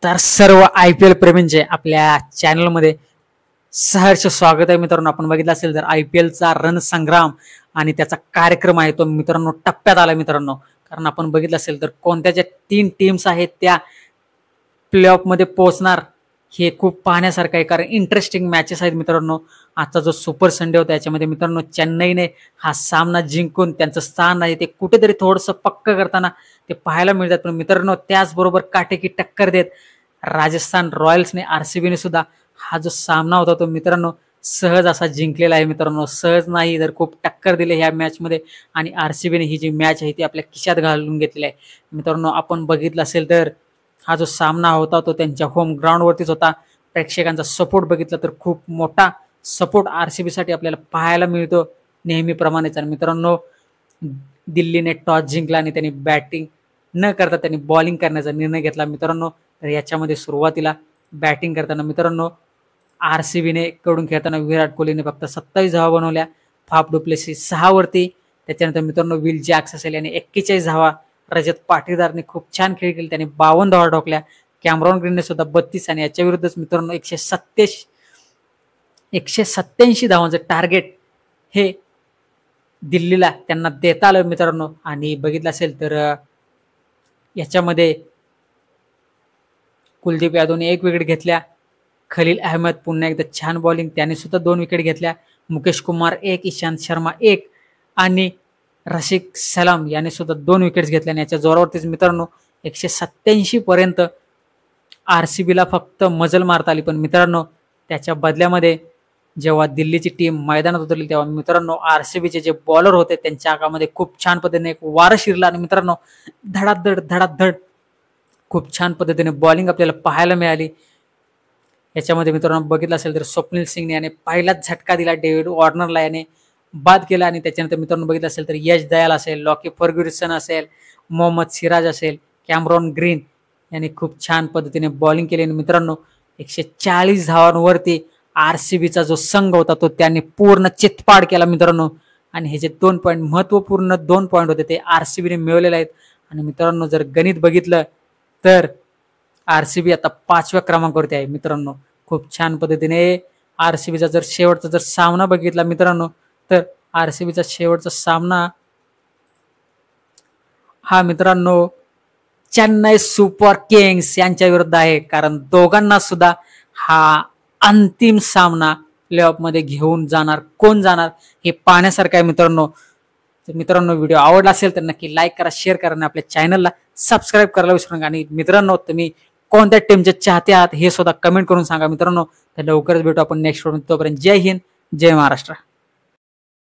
तर सर्व IPL प्रेमींचे आपल्या चॅनलमध्ये सहर्ष स्वागत आहे मित्रांनो. आपण बघितलं असेल तर IPLचा रणसंग्राम आणि त्याचा कार्यक्रम आहे तो मित्रांनो टप्प्यात आला मित्रांनो. कारण आपण बघितलं असेल तर कोणत्या ज्या 3 टीम्स आहेत त्या प्लेऑफ मध्ये पोहोचणार हे खूप पाहण्यासारखं आहे. कारण इंटरेस्टिंग मॅचेस आहेत मित्रांनो. आजचा जो सुपर संडे होता याच्यामध्ये मित्रांनो चेन्नईने हा सामना जिंकून त्यांचं स्थान आहे ते कुठेतरी थोडंसं पक्क करताना ते पाहायला मिळतात. पण मित्रांनो त्याचबरोबर काटेकी टक्कर देत राजस्थान रॉयल्सने RCBने सुद्धा हा जो सामना होता तो मित्रांनो सहज असा जिंकलेला आहे मित्रांनो. सहज नाही तर खूप टक्कर दिले ह्या मॅचमध्ये आणि RCBने ही जी मॅच आहे ती आपल्या खिशात घालून घेतलेली आहे मित्रांनो. आपण बघितलं असेल तर हा जो सामना होता तो त्यांच्या होम ग्राउंडवरतीच होता. प्रेक्षकांचा सपोर्ट बघितला तर खूप मोठा सपोर्ट RCB साठी आपल्याला पाहायला मिळतो नेहमीप्रमाणेच. आणि मित्रांनो दिल्लीने टॉस जिंकला आणि त्यांनी बॅटिंग न करता त्यांनी बॉलिंग करण्याचा निर्णय घेतला मित्रांनो. तर याच्यामध्ये सुरुवातीला बॅटिंग करताना मित्रांनो RCBने कडून खेळताना विराट कोहलीने फक्त 27 धावा बनवल्या, फाफ डु प्लेसिस 6 वरती. त्याच्यानंतर मित्रांनो विल जॅक्स असेल याने 41 धावा, रजत पाटीदारने खूप छान खेळ केली, त्याने 52 धावा ठोकल्या, कॅमरॉन ग्रीनने सुद्धा 32 आणि याच्या विरुद्धच मित्रांनो 187 धावांचं टार्गेट हे दिल्लीला त्यांना देता आलं मित्रांनो. आणि बघितलं असेल तर याच्यामध्ये कुलदीप यादवने 1 विकेट घेतल्या, खलील अहमद पुन्हा एकदा छान बॉलिंग त्याने सुद्धा 2 विकेट घेतल्या, मुकेश कुमार 1, ईशांत शर्मा 1 आणि रशिक सलाम याने सुद्धा 2 विकेट्स घेतल्या. आणि याच्या जोरावरतीच मित्रांनो 187 पर्यंत RCBला फक्त मजल मारता आली. पण मित्रांनो त्याच्या बदल्यामध्ये जेव्हा दिल्लीची टीम मैदानात उतरली तेव्हा मित्रांनो RCBचे जे बॉलर होते त्यांच्या आगामध्ये खूप छान पद्धतीने एक वारं शिरला आणि मित्रांनो धडाधड खूप छान पद्धतीने बॉलिंग आपल्याला पाहायला मिळाली. याच्यामध्ये मित्रांनो बघितलं असेल तर स्वप्नील सिंगने याने पहिलाच झटका दिला, डेव्हिड वॉर्नरला याने बाद केला. आणि त्याच्यानंतर मित्रांनो बघितलं असेल तर यश दयाल असेल, लॉकी फर्ग्युसन असेल, मोहम्मद सिराज असेल, कॅमरॉन ग्रीन यांनी खूप छान पद्धतीने बॉलिंग केली. आणि मित्रांनो 140 धावांवरती RCBचा जो संघ होता तो त्यांनी पूर्ण चितपाड केला मित्रांनो. आणि हे जे 2 पॉईंट महत्वपूर्ण 2 पॉईंट होते ते RCBने मिळवलेले आहेत. आणि मित्रांनो जर गणित बघितलं तर RCB आता 5व्या क्रमांकावरती आहे मित्रांनो. खूप छान पद्धतीने RCBचा जर शेवटचा जर सामना बघितला मित्रांनो तर RCBचा शेवटचा सामना हा मित्रांनो चेन्नई सुपर किंग्स यांच्या विरुद्ध आहे. कारण दोघांना सुद्धा हा अंतिम सामना प्लेऑफ मध्ये घेऊन जाणार कोण जाणार हे पाहण्यासारखं आहे मित्रांनो. तर मित्रांनो व्हिडिओ आवडला असेल तर नक्की लाईक करा, शेअर करा आणि आपल्या चॅनलला सबस्क्राईब करायला विसरू नका. आणि मित्रांनो तुम्ही कोणत्या टीमचे चाहते आहात हे सुद्धा कमेंट करून सांगा मित्रांनो. तर लवकरच भेटू आपण नेक्स्ट व्हिडिओ. तोपर्यंत जय हिंद, जय महाराष्ट्र.